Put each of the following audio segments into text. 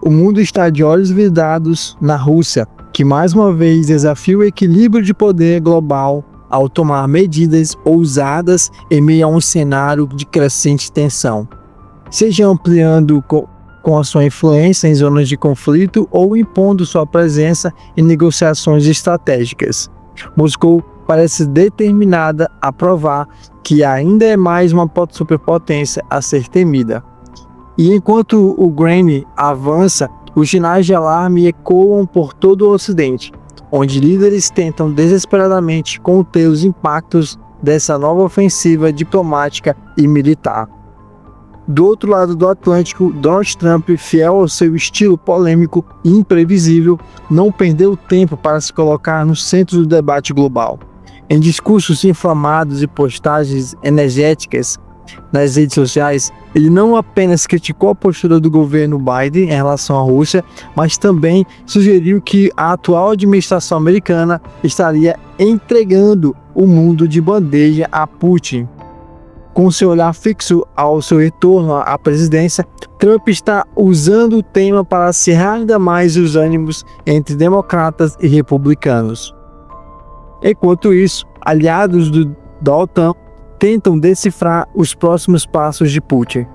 o mundo está de olhos vidrados na Rússia, que mais uma vez desafia o equilíbrio de poder global ao tomar medidas ousadas em meio a um cenário de crescente tensão, seja ampliando com a sua influência em zonas de conflito ou impondo sua presença em negociações estratégicas. Moscou parece determinada a provar que ainda é mais uma superpotência a ser temida. E enquanto o Ucrânia avança, os sinais de alarme ecoam por todo o Ocidente, onde líderes tentam desesperadamente conter os impactos dessa nova ofensiva diplomática e militar. Do outro lado do Atlântico, Donald Trump, fiel ao seu estilo polêmico e imprevisível, não perdeu tempo para se colocar no centro do debate global. Em discursos inflamados e postagens energéticas nas redes sociais, ele não apenas criticou a postura do governo Biden em relação à Rússia, mas também sugeriu que a atual administração americana estaria entregando o mundo de bandeja a Putin. Com seu olhar fixo ao seu retorno à presidência, Trump está usando o tema para acirrar ainda mais os ânimos entre democratas e republicanos. Enquanto isso, aliados da OTAN tentam decifrar os próximos passos de Putin.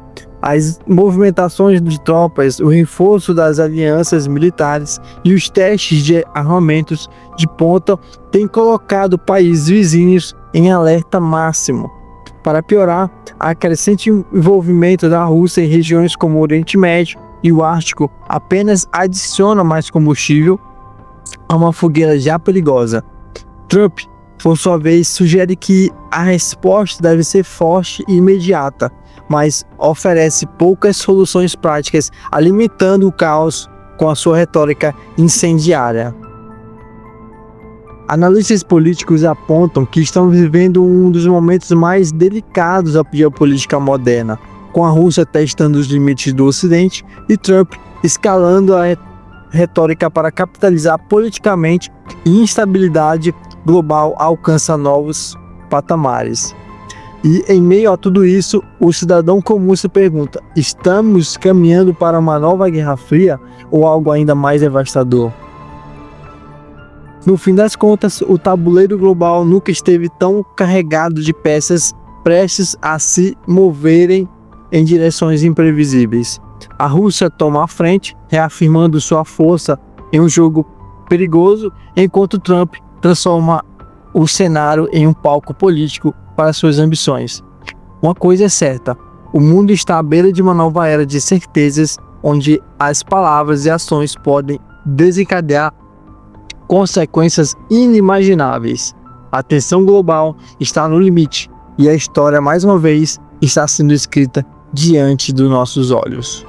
As movimentações de tropas, o reforço das alianças militares e os testes de armamentos de ponta têm colocado países vizinhos em alerta máximo. Para piorar, a crescente envolvimento da Rússia em regiões como o Oriente Médio e o Ártico apenas adiciona mais combustível a uma fogueira já perigosa. Trump, por sua vez, sugere que a resposta deve ser forte e imediata, mas oferece poucas soluções práticas, alimentando o caos com a sua retórica incendiária. Analistas políticos apontam que estamos vivendo um dos momentos mais delicados da geopolítica moderna, com a Rússia testando os limites do Ocidente e Trump escalando a retórica para capitalizar politicamente, e instabilidade global alcança novos patamares. E em meio a tudo isso, o cidadão comum se pergunta: estamos caminhando para uma nova Guerra Fria ou algo ainda mais devastador? No fim das contas, o tabuleiro global nunca esteve tão carregado de peças prestes a se moverem em direções imprevisíveis. A Rússia toma a frente, reafirmando sua força em um jogo perigoso, enquanto Trump transforma o cenário em um palco político para suas ambições. Uma coisa é certa: o mundo está à beira de uma nova era de certezas, onde as palavras e ações podem desencadear consequências inimagináveis. A tensão global está no limite e a história, mais uma vez, está sendo escrita diante dos nossos olhos.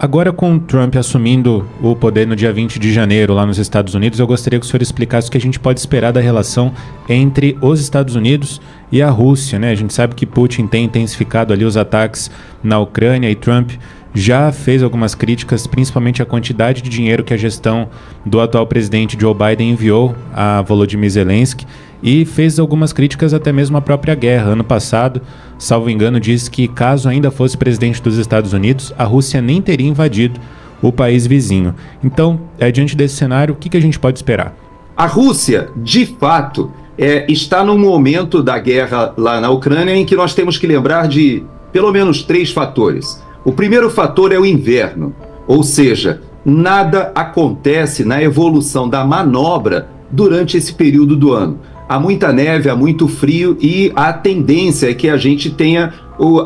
Agora, com Trump assumindo o poder no dia 20 de janeiro lá nos Estados Unidos, eu gostaria que o senhor explicasse o que a gente pode esperar da relação entre os Estados Unidos e a Rússia, né? A gente sabe que Putin tem intensificado ali os ataques na Ucrânia e Trump já fez algumas críticas, principalmente à quantidade de dinheiro que a gestão do atual presidente Joe Biden enviou a Volodymyr Zelensky, e fez algumas críticas até mesmo à própria guerra. Ano passado, salvo engano, disse que caso ainda fosse presidente dos Estados Unidos, a Rússia nem teria invadido o país vizinho. Então, diante desse cenário, o que a gente pode esperar? A Rússia, de fato, está num momento da guerra lá na Ucrânia em que nós temos que lembrar de pelo menos 3 fatores. O primeiro fator é o inverno, ou seja, nada acontece na evolução da manobra durante esse período do ano. Há muita neve, há muito frio e a tendência é que a gente tenha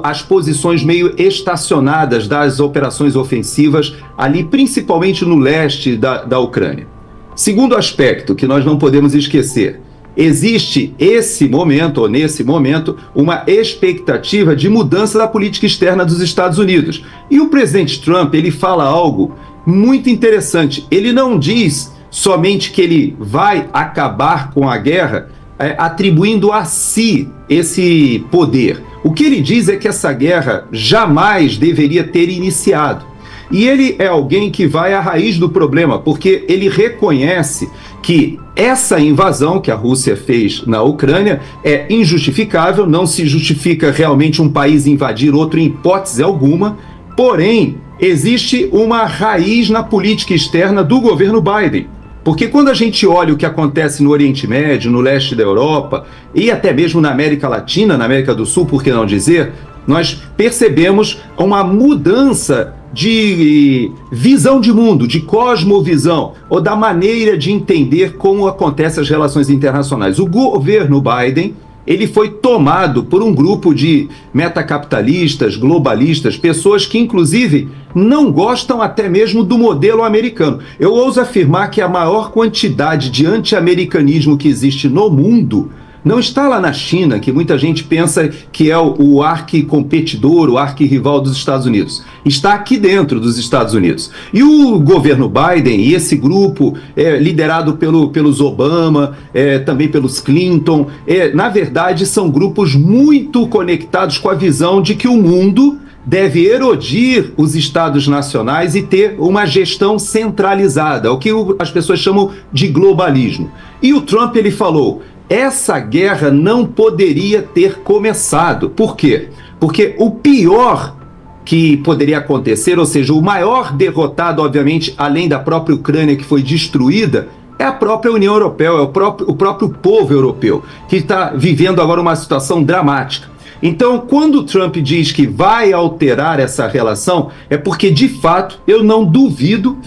as posições meio estacionadas das operações ofensivas ali, principalmente no leste da Ucrânia. Segundo aspecto que nós não podemos esquecer: existe nesse momento, uma expectativa de mudança da política externa dos Estados Unidos. E o presidente Trump, ele fala algo muito interessante. Ele não diz somente que ele vai acabar com a guerra, atribuindo a si esse poder. O que ele diz é que essa guerra jamais deveria ter iniciado. E ele é alguém que vai à raiz do problema, porque ele reconhece que essa invasão que a Rússia fez na Ucrânia é injustificável, não se justifica realmente um país invadir outro em hipótese alguma, Porém, existe uma raiz na política externa do governo Biden. Porque quando a gente olha o que acontece no Oriente Médio, no leste da Europa e até mesmo na América Latina, na América do Sul, por que não dizer, nós percebemos uma mudança de visão de mundo, de cosmovisão, ou da maneira de entender como acontecem as relações internacionais. O governo Biden, ele foi tomado por um grupo de metacapitalistas, globalistas, pessoas que, inclusive, não gostam até mesmo do modelo americano. Eu ouso afirmar que a maior quantidade de anti-americanismo que existe no mundo não está lá na China, que muita gente pensa que é o arqui-competidor, o arqui-rival dos Estados Unidos. Está aqui dentro dos Estados Unidos. E o governo Biden e esse grupo, liderado pelos Obama, também pelos Clinton, na verdade são grupos muito conectados com a visão de que o mundo deve erodir os estados nacionais e ter uma gestão centralizada, o que as pessoas chamam de globalismo. E o Trump, ele falou: essa guerra não poderia ter começado. Por quê? Porque o pior que poderia acontecer, ou seja, o maior derrotado, obviamente, além da própria Ucrânia que foi destruída, é a própria União Europeia, é o próprio povo europeu, que está vivendo agora uma situação dramática. Então, quando o Trump diz que vai alterar essa relação, é porque, de fato, eu não duvido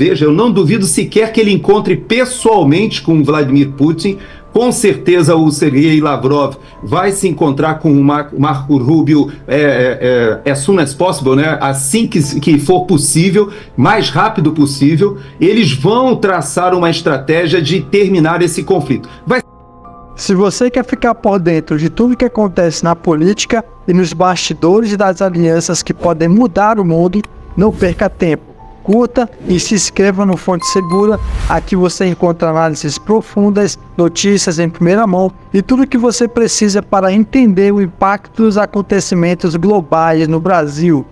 sequer que ele encontre pessoalmente com Vladimir Putin. Com certeza o Sergei Lavrov vai se encontrar com o Marco Rubio as soon as possible, né? Assim que for possível, mais rápido possível. Eles vão traçar uma estratégia de terminar esse conflito. Se você quer ficar por dentro de tudo que acontece na política e nos bastidores das alianças que podem mudar o mundo, não perca tempo. Curta e se inscreva no Fonte Segura. Aqui você encontra análises profundas, notícias em primeira mão e tudo o que você precisa para entender o impacto dos acontecimentos globais no Brasil.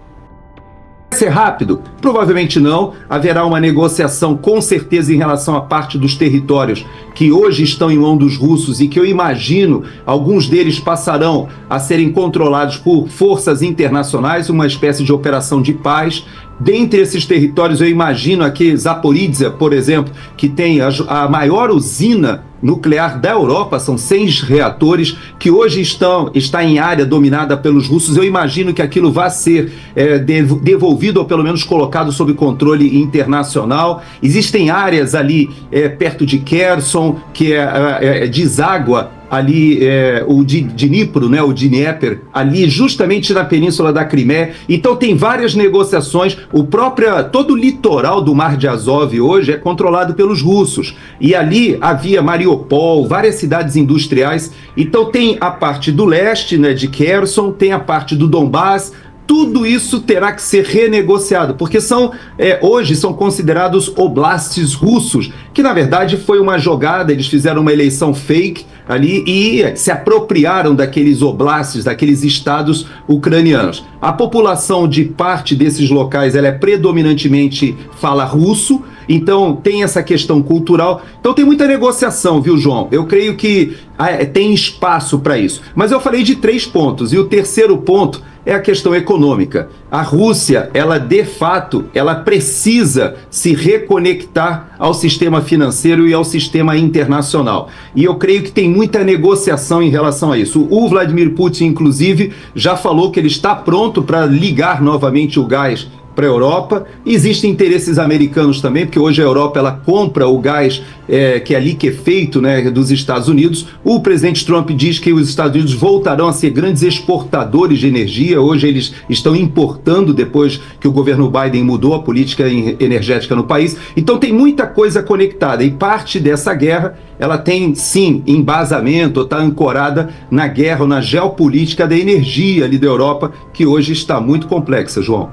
Vai ser rápido? Provavelmente não. Haverá uma negociação com certeza em relação à parte dos territórios que hoje estão em mão dos russos e que eu imagino alguns deles passarão a serem controlados por forças internacionais, uma espécie de operação de paz. Dentre esses territórios, eu imagino aqui Zaporizhzhia, por exemplo, que tem a maior usina nuclear da Europa, são 6 reatores que hoje está em área dominada pelos russos. Eu imagino que aquilo vai ser devolvido ou pelo menos colocado sob controle internacional. Existem áreas ali perto de Kherson, que deságua ali o Dnipro, né, o Dnieper, ali justamente na península da Crimeia. Então tem várias negociações. Todo o litoral do Mar de Azov hoje é controlado pelos russos. E ali havia Mariupol, várias cidades industriais. Então tem a parte do leste, né, de Kherson, tem a parte do Donbass. Tudo isso terá que ser renegociado, porque hoje são considerados oblastes russos, que na verdade foi uma jogada. Eles fizeram uma eleição fake ali e se apropriaram daqueles oblastes, daqueles estados ucranianos. A população de parte desses locais ela predominantemente fala russo, então tem essa questão cultural. Então tem muita negociação, viu, João? Eu creio que tem espaço para isso. Mas eu falei de 3 pontos, e o terceiro ponto é a questão econômica. A Rússia, ela de fato, ela precisa se reconectar ao sistema financeiro e ao sistema internacional. E eu creio que tem muita negociação em relação a isso. O Vladimir Putin, inclusive, já falou que ele está pronto para ligar novamente o gás para a Europa. Existem interesses americanos também, porque hoje a Europa ela compra o gás que é liquefeito, né, dos Estados Unidos. O presidente Trump diz que os Estados Unidos voltarão a ser grandes exportadores de energia. Hoje eles estão importando, depois que o governo Biden mudou a política energética no país. Então tem muita coisa conectada, e parte dessa guerra ela tem sim embasamento, está ancorada na guerra ou na geopolítica da energia ali da Europa, que hoje está muito complexa, João.